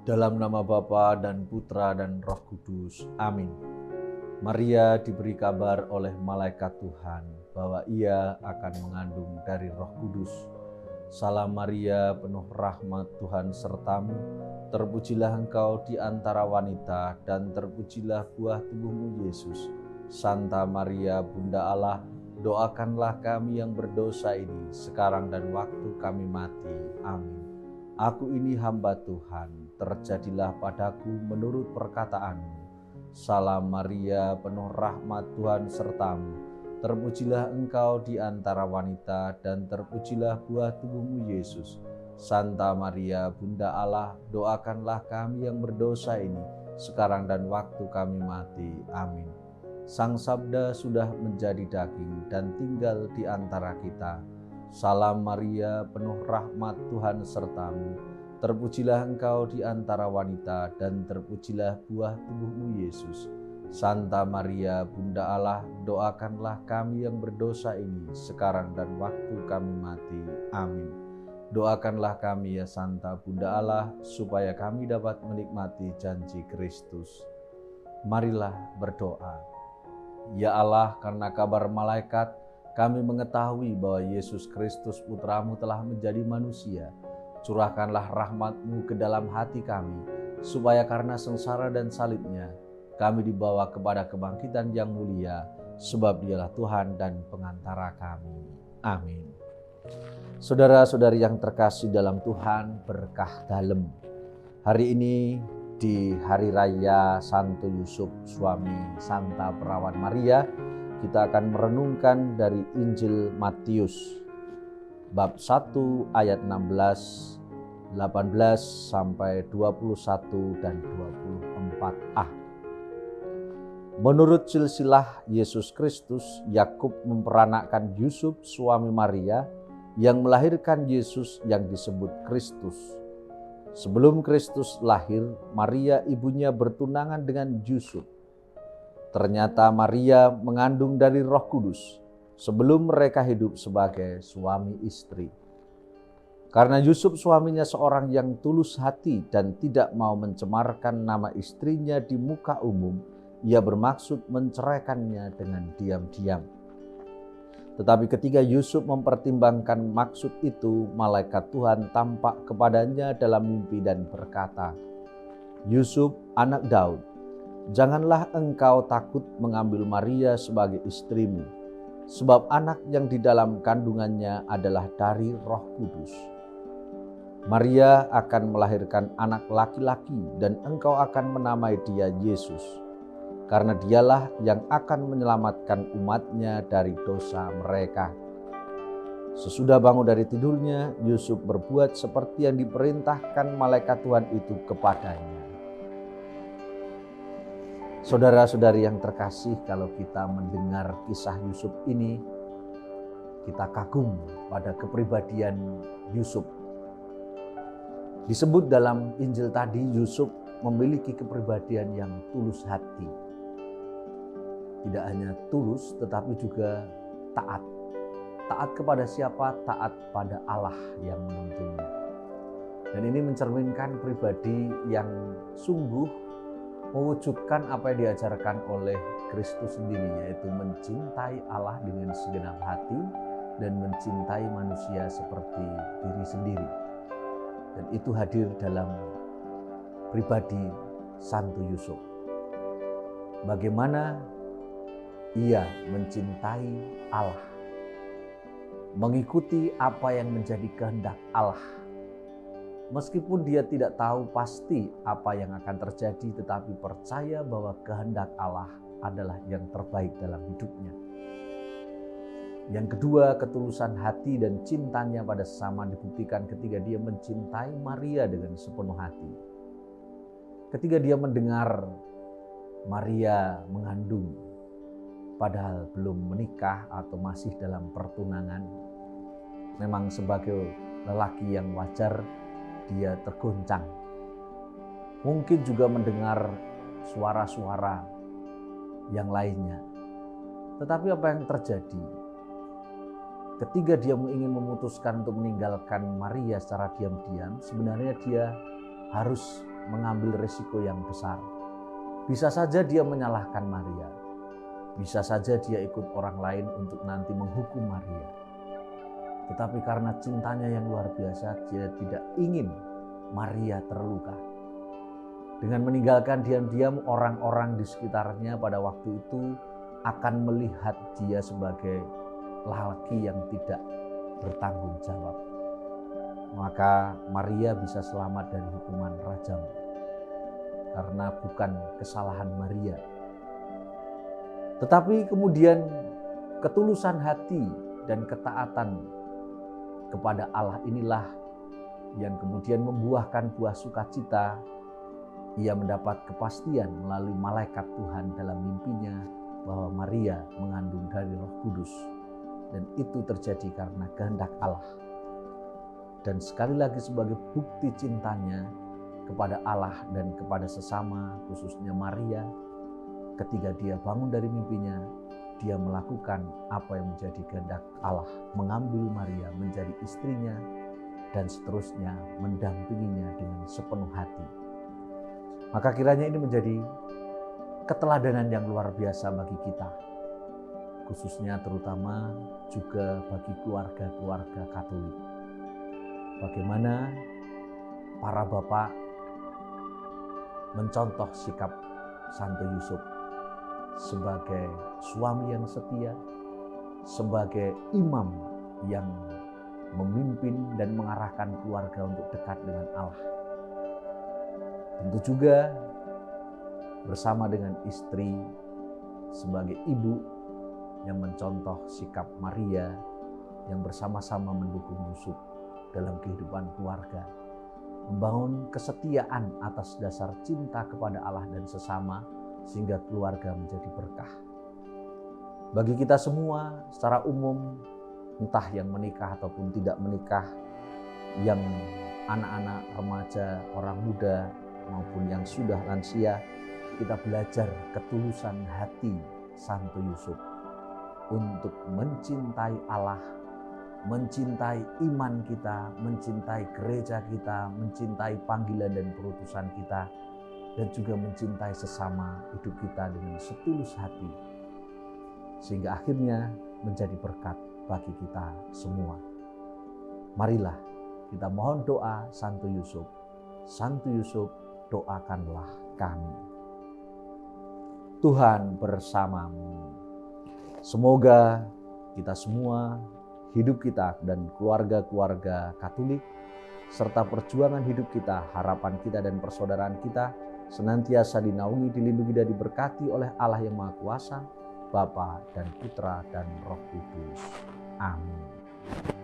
Dalam nama Bapa dan Putra dan Roh Kudus. Amin. Maria diberi kabar oleh malaikat Tuhan bahwa ia akan mengandung dari Roh Kudus. Salam Maria, penuh rahmat, Tuhan sertamu. Terpujilah engkau di antara wanita dan terpujilah buah tubuhmu Yesus. Santa Maria, Bunda Allah, doakanlah kami yang berdosa ini sekarang dan waktu kami mati. Amin. Aku ini hamba Tuhan, terjadilah padaku menurut perkataanmu. Salam Maria, penuh rahmat, Tuhan sertamu. Terpujilah engkau di antara wanita dan terpujilah buah tubuhmu Yesus. Santa Maria, Bunda Allah, doakanlah kami yang berdosa ini sekarang dan waktu kami mati. Amin. Sang Sabda sudah menjadi daging dan tinggal di antara kita. Salam Maria, penuh rahmat, Tuhan sertamu. Terpujilah engkau di antara wanita dan terpujilah buah tubuhmu Yesus. Santa Maria, Bunda Allah, doakanlah kami yang berdosa ini sekarang dan waktu kami mati. Amin. Doakanlah kami ya Santa Bunda Allah, supaya kami dapat menikmati janji Kristus. Marilah berdoa. Ya Allah, karena kabar malaikat, kami mengetahui bahwa Yesus Kristus Putramu telah menjadi manusia. Curahkanlah rahmat-Mu ke dalam hati kami, supaya karena sengsara dan salibnya, kami dibawa kepada kebangkitan yang mulia, sebab Dialah Tuhan dan pengantara kami. Amin. Saudara-saudari yang terkasih dalam Tuhan, berkah dalem. Hari ini di Hari Raya Santo Yusuf, suami Santa Perawan Maria, kita akan merenungkan dari Injil Matius bab 1 ayat 16, 18 sampai 21 dan 24a. Menurut silsilah Yesus Kristus, Yakub memperanakkan Yusuf suami Maria yang melahirkan Yesus yang disebut Kristus. Sebelum Kristus lahir, Maria ibunya bertunangan dengan Yusuf. Ternyata Maria mengandung dari Roh Kudus sebelum mereka hidup sebagai suami istri. Karena Yusuf suaminya seorang yang tulus hati dan tidak mau mencemarkan nama istrinya di muka umum, ia bermaksud menceraikannya dengan diam-diam. Tetapi ketika Yusuf mempertimbangkan maksud itu, malaikat Tuhan tampak kepadanya dalam mimpi dan berkata, "Yusuf, anak Daud, janganlah engkau takut mengambil Maria sebagai istrimu, sebab anak yang di dalam kandungannya adalah dari Roh Kudus. Maria akan melahirkan anak laki-laki dan engkau akan menamai dia Yesus, karena dialah yang akan menyelamatkan umatnya dari dosa mereka." Sesudah bangun dari tidurnya, Yusuf berbuat seperti yang diperintahkan malaikat Tuhan itu kepadanya. Saudara-saudari yang terkasih, kalau kita mendengar kisah Yusuf ini, kita kagum pada kepribadian Yusuf. Disebut dalam Injil tadi, Yusuf memiliki kepribadian yang tulus hati. Tidak hanya tulus, tetapi juga taat. Taat kepada siapa? Taat pada Allah yang menuntunnya. Dan ini mencerminkan pribadi yang sungguh mewujudkan apa yang diajarkan oleh Kristus sendiri, yaitu mencintai Allah dengan segenap hati dan mencintai manusia seperti diri sendiri. Dan itu hadir dalam pribadi Santo Yusuf. Bagaimana ia mencintai Allah, mengikuti apa yang menjadi kehendak Allah. Meskipun dia tidak tahu pasti apa yang akan terjadi, tetapi percaya bahwa kehendak Allah adalah yang terbaik dalam hidupnya. Yang kedua, ketulusan hati dan cintanya pada sesama dibuktikan ketika dia mencintai Maria dengan sepenuh hati. Ketika dia mendengar Maria mengandung, padahal belum menikah atau masih dalam pertunangan, memang sebagai lelaki yang wajar, dia tergoncang. Mungkin juga mendengar suara-suara yang lainnya. Tetapi apa yang terjadi? Ketika dia ingin memutuskan untuk meninggalkan Maria secara diam-diam, sebenarnya dia harus mengambil risiko yang besar. Bisa saja dia menyalahkan Maria. Bisa saja dia ikut orang lain untuk nanti menghukum Maria. Tetapi karena cintanya yang luar biasa, dia tidak ingin Maria terluka. Dengan meninggalkan diam-diam, orang-orang di sekitarnya pada waktu itu akan melihat dia sebagai lelaki yang tidak bertanggung jawab. Maka Maria bisa selamat dari hukuman rajam karena bukan kesalahan Maria. Tetapi kemudian ketulusan hati dan ketaatan kepada Allah inilah yang kemudian membuahkan buah sukacita. Ia mendapat kepastian melalui malaikat Tuhan dalam mimpinya bahwa Maria mengandung dari Roh Kudus. Dan itu terjadi karena kehendak Allah. Dan sekali lagi sebagai bukti cintanya kepada Allah dan kepada sesama, khususnya Maria, ketika dia bangun dari mimpinya, dia melakukan apa yang menjadi kehendak Allah, mengambil Maria menjadi istrinya dan seterusnya mendampinginya dengan sepenuh hati. Maka kiranya ini menjadi keteladanan yang luar biasa bagi kita, khususnya terutama juga bagi keluarga-keluarga Katolik. Bagaimana para bapak mencontoh sikap Santo Yusuf sebagai suami yang setia, sebagai imam yang memimpin dan mengarahkan keluarga untuk dekat dengan Allah. Tentu juga bersama dengan istri sebagai ibu yang mencontoh sikap Maria yang bersama-sama mendukung Yusuf dalam kehidupan keluarga, membangun kesetiaan atas dasar cinta kepada Allah dan sesama sehingga keluarga menjadi berkah. Bagi kita semua secara umum, entah yang menikah ataupun tidak menikah, yang anak-anak, remaja, orang muda maupun yang sudah lansia, kita belajar ketulusan hati Santo Yusuf untuk mencintai Allah, mencintai iman kita, mencintai gereja kita, mencintai panggilan dan perutusan kita, dan juga mencintai sesama hidup kita dengan setulus hati, sehingga akhirnya menjadi berkat bagi kita semua. Marilah kita mohon doa Santo Yusuf. Santo Yusuf, doakanlah kami. Tuhan bersamamu. Semoga kita semua, hidup kita dan keluarga-keluarga Katolik, serta perjuangan hidup kita, harapan kita dan persaudaraan kita senantiasa dinaungi, dilindungi dan diberkati oleh Allah yang Maha Kuasa, Bapa dan Putra dan Roh Kudus. Amin.